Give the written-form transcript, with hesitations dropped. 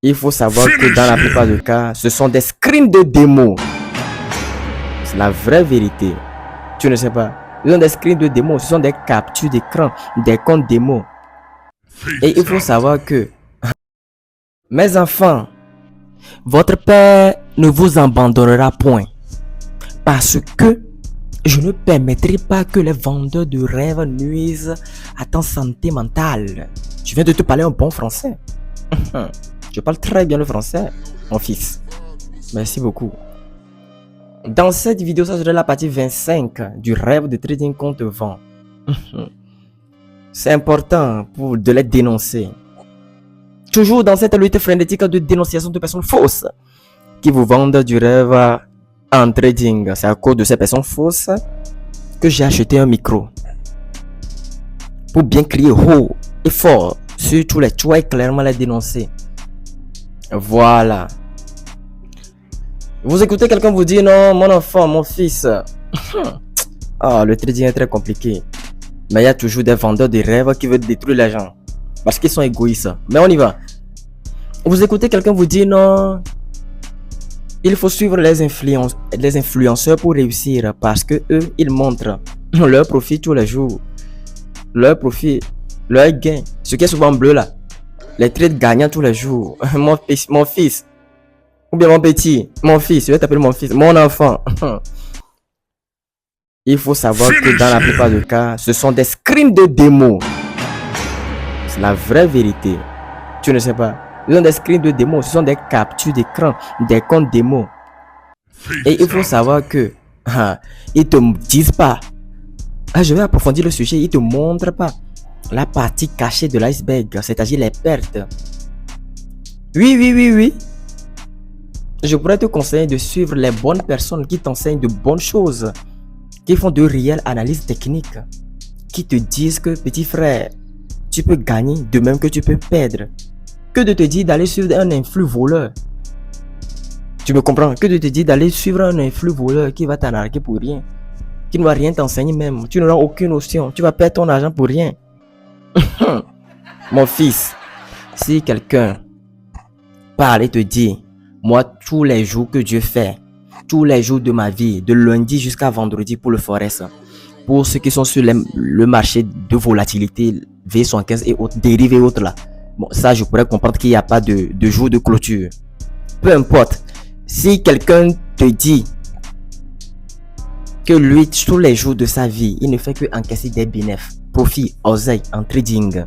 Il faut savoir que dans la plupart des cas, ce sont des screens de démo. C'est la vraie vérité. Tu ne sais pas. Ce sont des screens de démo, ce sont des captures d'écran, des comptes démo. Et il faut savoir que, mes enfants, votre père ne vous abandonnera point. Parce que je ne permettrai pas que les vendeurs de rêves nuisent à ta santé mentale. Je viens de te parler un bon français. Je parle très bien le français, mon fils. Merci beaucoup. Dans cette vidéo, ça serait la partie 25 du rêve de trading compte vend. C'est important de les dénoncer. Toujours dans cette lutte frénétique de dénonciation de personnes fausses qui vous vendent du rêve en trading. C'est à cause de ces personnes fausses que j'ai acheté un micro. Pour bien crier haut et fort sur tous les toits et clairement les dénoncer. Voilà. Vous écoutez quelqu'un vous dire non, mon enfant, mon fils. Le trading est très compliqué. Mais il y a toujours des vendeurs de rêves qui veulent détruire les gens. Parce qu'ils sont égoïstes. Mais on y va. Vous écoutez quelqu'un vous dire non. Il faut suivre les influenceurs pour réussir. Parce que eux, ils montrent leur profit tous les jours. Leur profit, leur gain. Ce qui est souvent bleu là. Les trades gagnants tous les jours. Mon fils. Ou bien mon petit. Mon fils. Je vais t'appeler mon fils. Mon enfant. Il faut savoir que dans la plupart des cas, ce sont des screens de démo. C'est la vraie vérité. Tu ne sais pas. Ce sont des screens de démo. Ce sont des captures d'écran. Des comptes démo. Et il faut savoir que ils te disent pas. Je vais approfondir le sujet. Ils te montrent pas la partie cachée de l'iceberg. C'est-à-dire les pertes. Oui. Je pourrais te conseiller de suivre les bonnes personnes qui t'enseignent de bonnes choses. Qui font de réelles analyses techniques, qui te disent que petit frère, tu peux gagner de même que tu peux perdre. Que de te dire d'aller suivre un influx voleur. Tu me comprends? Que de te dire d'aller suivre un influx voleur qui va t'arnaquer pour rien, qui ne va rien t'enseigner même. Tu n'auras aucune notion, tu vas perdre ton argent pour rien. Mon fils, si quelqu'un parle et te dit, moi tous les jours que Dieu fait, tous les jours de ma vie, de lundi jusqu'à vendredi pour le Forex. Pour ceux qui sont sur le marché de volatilité, V115 et autres, dérivés et autres là. Bon, ça, je pourrais comprendre qu'il n'y a pas de jour de clôture. Peu importe. Si quelqu'un te dit que lui, tous les jours de sa vie, il ne fait que encaisser des bénéfices, profit, oseille en trading.